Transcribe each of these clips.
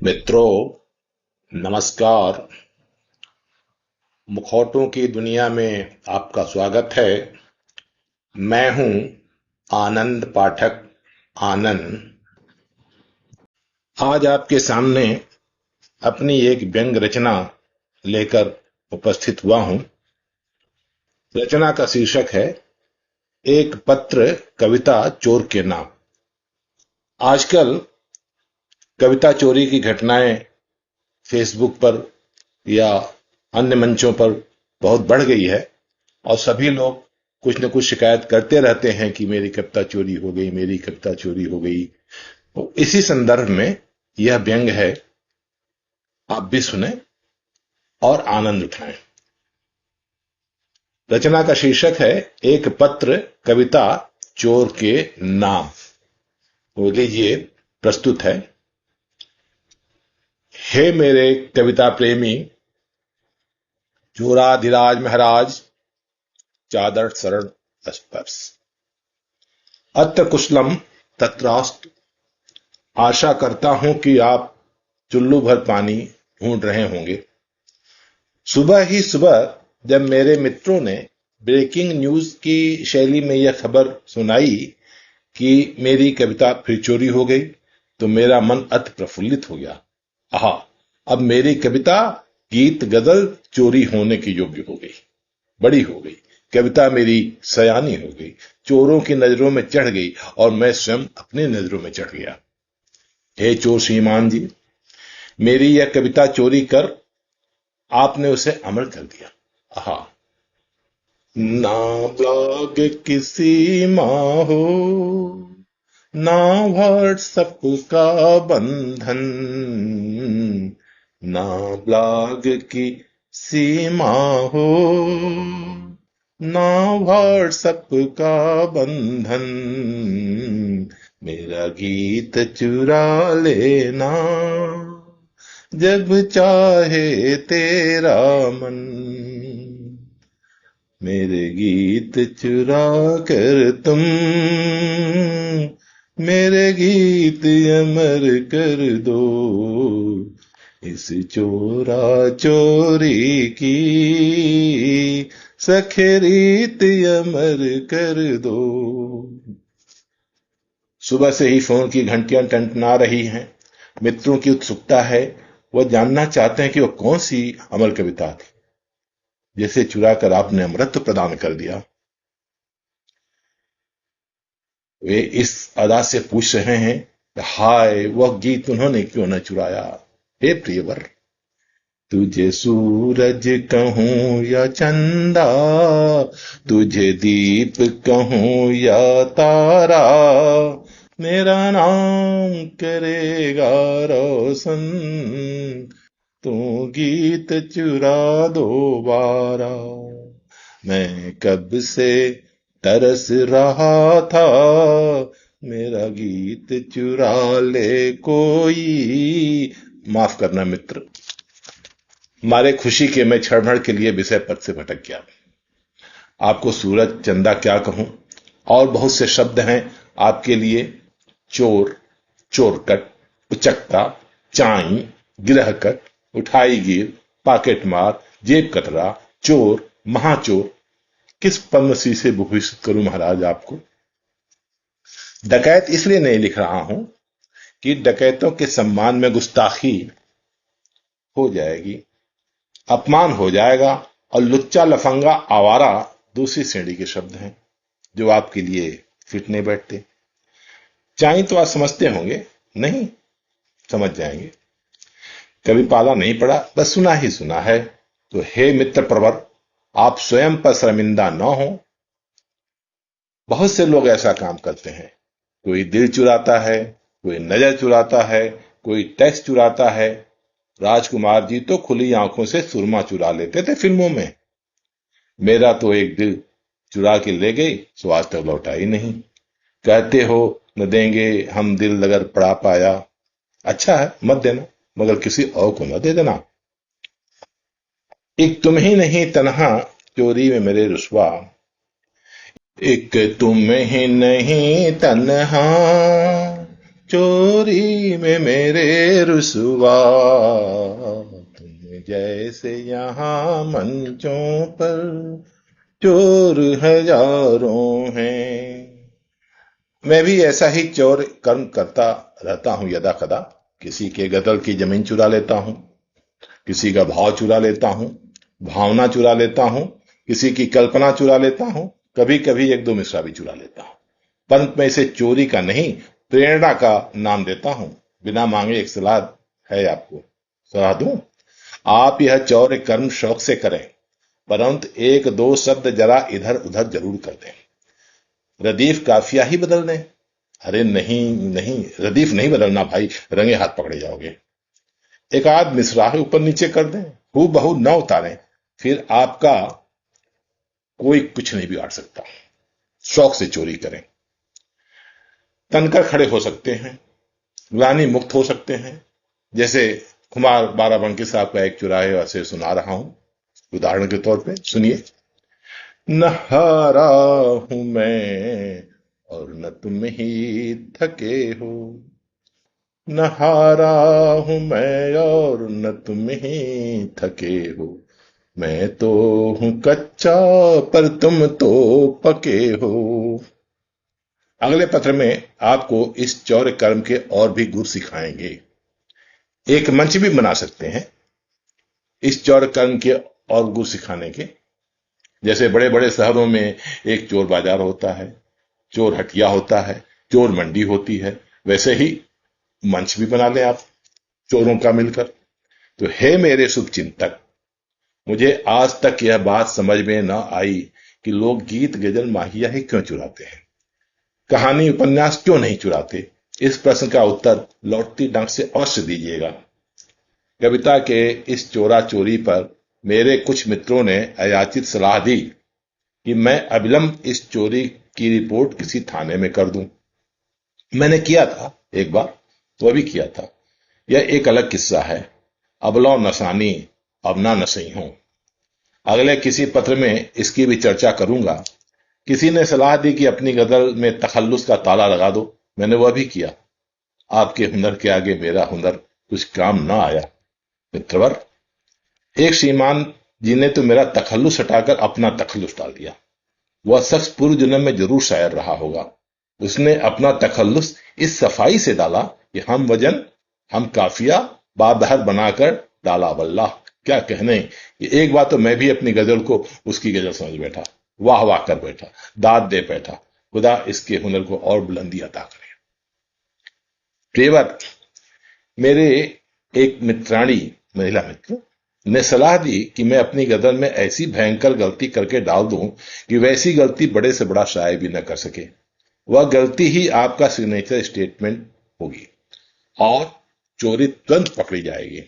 मित्रों, नमस्कार। मुखौटों की दुनिया में आपका स्वागत है। मैं हूं आनंद पाठक आनंद। आज आपके सामने अपनी एक व्यंग रचना लेकर उपस्थित हुआ हूं। रचना का शीर्षक है एक पत्र कविता चोर के नाम। आजकल कविता चोरी की घटनाएं फेसबुक पर या अन्य मंचों पर बहुत बढ़ गई है और सभी लोग कुछ न कुछ शिकायत करते रहते हैं कि मेरी कविता चोरी हो गई, मेरी कविता चोरी हो गई। तो इसी संदर्भ में यह व्यंग है, आप भी सुने और आनंद उठाएं। रचना का शीर्षक है एक पत्र कविता चोर के नाम। तो लीजिए, प्रस्तुत है। हे मेरे कविता प्रेमी, चोराधिराज महाराज, चादर शरण स्पर्श, अत्र कुशलम तत्रास्तु। आशा करता हूं कि आप चुल्लू भर पानी ढूंढ रहे होंगे। सुबह ही सुबह जब मेरे मित्रों ने ब्रेकिंग न्यूज की शैली में यह खबर सुनाई कि मेरी कविता फिर चोरी हो गई, तो मेरा मन अति प्रफुल्लित हो गया। आहा, अब मेरी कविता गीत गजल चोरी होने की योग्य हो गई, बड़ी हो गई। कविता मेरी सयानी हो गई, चोरों की नजरों में चढ़ गई और मैं स्वयं अपनी नजरों में चढ़ गया। हे चोर श्रीमान जी, मेरी यह कविता चोरी कर आपने उसे अमर कर दिया। आहा, ना ब्लॉग की सीमा हो, ना व्हाट्सएप का बंधन, ना ब्लॉग की सीमा हो, ना व्हाट्सएप का बंधन, मेरा गीत चुरा लेना जब चाहे तेरा मन, मेरे गीत चुरा कर तुम मेरे गीत अमर कर दो, इस चोरा चोरी की सखेरीत अमर कर दो। सुबह से ही फोन की घंटियां टनटना रही हैं। मित्रों की उत्सुकता है, वह जानना चाहते हैं कि वह कौन सी अमर कविता थी जिसे चुरा कर आपने अमृत प्रदान कर दिया। वे इस अदा से पूछ रहे हैं, हाय, वह गीत उन्होंने क्यों न चुराया। हे प्रियवर, तुझे सूरज कहूं या चंदा, तुझे दीप कहूं या तारा, मेरा नाम करेगा रोशन, तू गीत चुरा दोबारा। मैं कब से तरस रहा था, मेरा गीत चुरा ले कोई। माफ करना मित्र, मारे खुशी के मैं क्षण के लिए विषय पद से भटक गया। आपको सूरज चंदा क्या कहूं, और बहुत से शब्द हैं आपके लिए। चोर, चोरकट, उचक्का, चाई, गिरहकट, उठाई गिर, पॉकेट मार, जेब कतरा, चोर, महाचोर। किस पद्मश्री से भूषित करूं महाराज आपको। डकैत इसलिए नहीं लिख रहा हूं कि डकैतों के सम्मान में गुस्ताखी हो जाएगी, अपमान हो जाएगा, और लुच्चा, लफंगा, आवारा दूसरी श्रेणी के शब्द हैं जो आपके लिए फिट नहीं बैठते। चाहे तो आप समझते होंगे, नहीं समझ जाएंगे। कभी पाला नहीं पड़ा, बस सुना ही सुना है। तो हे मित्र प्रवर, आप स्वयं पर शर्मिंदा न हो। बहुत से लोग ऐसा काम करते हैं। कोई दिल चुराता है, कोई नजर चुराता है, कोई टैक्स चुराता है। राजकुमार जी तो खुली आंखों से सुरमा चुरा लेते थे फिल्मों में। मेरा तो एक दिल चुरा के ले गई, सो आज तक लौटा ही नहीं। कहते हो न देंगे हम दिल अगर पड़ा पाया। अच्छा है, मत देना, मगर किसी और को न दे देना। एक तुम ही नहीं तन्हा चोरी में मेरे रुसवा, एक तुम ही नहीं तन्हा चोरी में मेरे रुसवा, तुम जैसे यहाँ मंचों पर चोर हजारों हैं। मैं भी ऐसा ही चोर कर्म करता रहता हूं यदा कदा। किसी के गदल की जमीन चुरा लेता हूं, किसी का भाव चुरा लेता हूं, भावना चुरा लेता हूं, किसी की कल्पना चुरा लेता हूं, कभी कभी एक दो मिसरा भी चुरा लेता हूं। परंतु मैं इसे चोरी का नहीं, प्रेरणा का नाम देता हूं। बिना मांगे एक सलाह है आपको, सलाह दूं? आप यह चौर्य कर्म शौक से करें, परंतु एक दो शब्द जरा इधर उधर जरूर कर दें। रदीफ काफिया ही बदल दें। अरे नहीं नहीं, रदीफ नहीं बदलना भाई, रंगे हाथ पकड़े जाओगे। एक आध मिसराह ऊपर नीचे कर दें, हू बहू न उतारें, फिर आपका कोई कुछ नहीं बिगाड़ सकता। शौक से चोरी करें, तनकर खड़े हो सकते हैं, ग्लानि मुक्त हो सकते हैं। जैसे कुमार बाराबंकी साहब का एक चुराहे से सुना रहा हूं, उदाहरण के तौर पे सुनिए। न हारा हूं मैं और न तुम ही थके हो, न हारा हूं मैं और न तुम ही थके हो, मैं तो हूं कच्चा पर तुम तो पके हो। अगले पत्र में आपको इस चौर्य कर्म के और भी गुर सिखाएंगे। एक मंच भी बना सकते हैं इस चौर्य कर्म के और गुर सिखाने के। जैसे बड़े बड़े शहरों में एक चोर बाजार होता है, चोर हटिया होता है, चोर मंडी होती है, वैसे ही मंच भी बना लें आप चोरों का मिलकर। तो हे मेरे शुभ चिंतक, मुझे आज तक यह बात समझ में न आई कि लोग गीत गजल माहिया ही क्यों चुराते हैं, कहानी उपन्यास क्यों नहीं चुराते। इस प्रश्न का उत्तर लौटती डांट से अवश्य दीजिएगा। कविता के इस चोरा चोरी पर मेरे कुछ मित्रों ने अयाचित सलाह दी कि मैं अविलंब इस चोरी की रिपोर्ट किसी थाने में कर दूं। मैंने किया था एक बार, वह भी किया था। यह एक अलग किस्सा है। अबलौ नसानी अब ना नसई हूं। अगले किसी पत्र में इसकी भी चर्चा करूंगा। किसी ने सलाह दी कि अपनी गजल में तखल्लुस का ताला लगा दो। मैंने वह भी किया। आपके हुनर के आगे मेरा हुनर कुछ काम ना आया मित्रवर। एक श्रीमान जी ने तो मेरा तखल्लुस हटाकर अपना तखल्लुस डाल दिया। वह शख्स पूर्व जन्म में जरूर शायर रहा होगा। उसने अपना तखल्लुस इस सफाई से डाला कि हम वजन हम काफिया बाबहर बनाकर डाला वल्लाह। क्या कहने कि एक बार तो मैं भी अपनी गजल को उसकी गजल समझ बैठा, वाह वाह कर बैठा, दाद दे बैठा। खुदा इसके हुनर को और बुलंदी अता करे। प्रियवर, मेरे एक मित्राणी महिला मित्र ने सलाह दी कि मैं अपनी गजल में ऐसी भयंकर गलती करके डाल दूं कि वैसी गलती बड़े से बड़ा शायर भी न कर सके। वह गलती ही आपका सिग्नेचर स्टेटमेंट होगी और चोरी तुरंत पकड़ी जाएगी।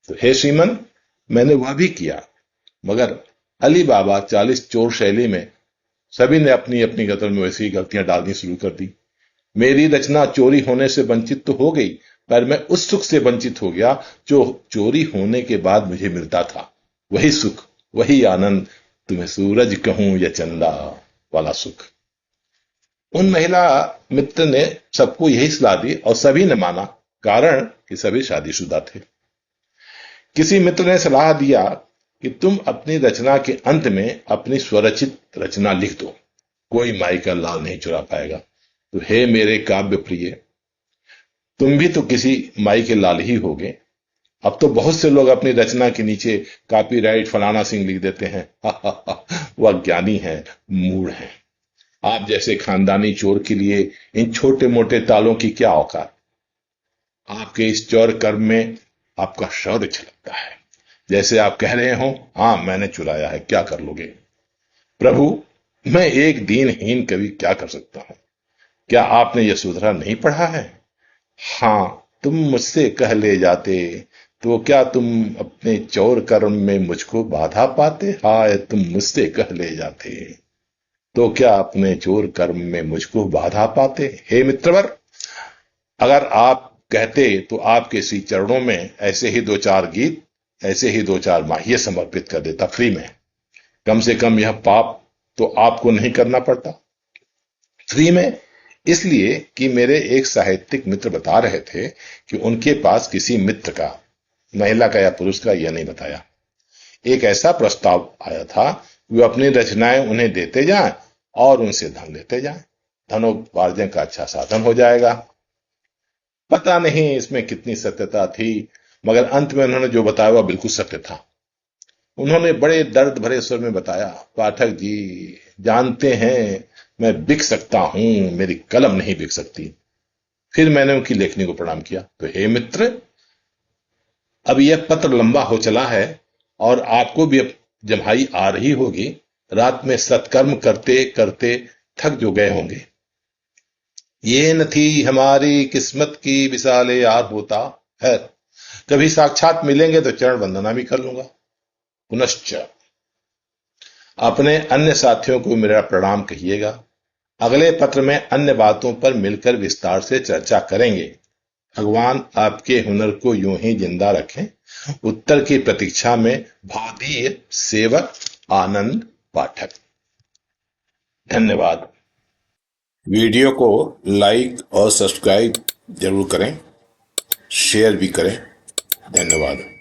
तो हे श्रीमन, मैंने वह भी किया, मगर अली बाबा 40 चोर शैली में सभी ने अपनी अपनी गजल में वैसी गलतियां डालनी शुरू कर दी। मेरी रचना चोरी होने से वंचित तो हो गई, पर मैं उस सुख से वंचित हो गया जो चोरी होने के बाद मुझे मिलता था। वही सुख, वही आनंद, तुम्हें सूरज कहूं या चंदा वाला सुख। उन महिला मित्र ने सबको यही सलाह दी और सभी ने माना, कारण कि सभी शादीशुदा थे। किसी मित्र ने सलाह दिया कि तुम अपनी रचना के अंत में अपनी स्वरचित रचना लिख दो, कोई माई का लाल नहीं चुरा पाएगा। तो हे मेरे काव्य प्रिय, तुम भी तो किसी माई के लाल ही होगे। अब तो बहुत से लोग अपनी रचना के नीचे कॉपीराइट फलाना सिंह लिख देते हैं। वह ज्ञानी है, मूढ़ है। आप जैसे खानदानी चोर के लिए इन छोटे मोटे तालों की क्या औकात। आपके इस चौर कर्म में आपका शौर्य छलकता है। जैसे आप कह रहे हो, हां मैंने चुराया है, क्या कर लोगे। प्रभु, मैं एक दीनहीन कवि क्या कर सकता हूं। क्या आपने यशोधरा नहीं पढ़ा है। हां, तुम मुझसे कह ले जाते तो क्या तुम अपने चौर कर्म में मुझको बाधा पाते। हाय, तुम मुझसे कह ले जाते तो क्या अपने चोर कर्म में मुझको बाधा पाते। हे मित्रवर, अगर आप कहते तो आपके श्री चरणों में ऐसे ही दो चार गीत, ऐसे ही दो चार माहिए समर्पित कर देता फ्री में। कम से कम यह पाप तो आपको नहीं करना पड़ता। फ्री में इसलिए कि मेरे एक साहित्यिक मित्र बता रहे थे कि उनके पास किसी मित्र का, महिला का या पुरुष का, यह नहीं बताया, एक ऐसा प्रस्ताव आया था, वे अपनी रचनाएं उन्हें देते जाएं और उनसे धन लेते जाएं। धनोपार्जन का अच्छा साधन हो जाएगा। पता नहीं इसमें कितनी सत्यता थी, मगर अंत में उन्होंने जो बताया वह बिल्कुल सत्य था। उन्होंने बड़े दर्द भरे स्वर में बताया, पाठक जी जानते हैं मैं बिक सकता हूं, मेरी कलम नहीं बिक सकती। फिर मैंने उनकी लेखनी को प्रणाम किया। तो हे मित्र, अब यह पत्र लंबा हो चला है और आपको भी अब जम्हाई आ रही होगी। रात में सत्कर्म करते करते थक जो गए होंगे। ये न थी हमारी किस्मत की विशाले यार होता है, कभी साक्षात मिलेंगे तो चरण वंदना भी कर लूंगा। पुनश्च अपने अन्य साथियों को मेरा प्रणाम कहिएगा। अगले पत्र में अन्य बातों पर मिलकर विस्तार से चर्चा करेंगे। भगवान आपके हुनर को यूं ही जिंदा रखें। उत्तर की प्रतीक्षा में भावदीय सेवक आनंद पाठक। धन्यवाद। वीडियो को लाइक और सब्सक्राइब जरूर करें, शेयर भी करें। धन्यवाद।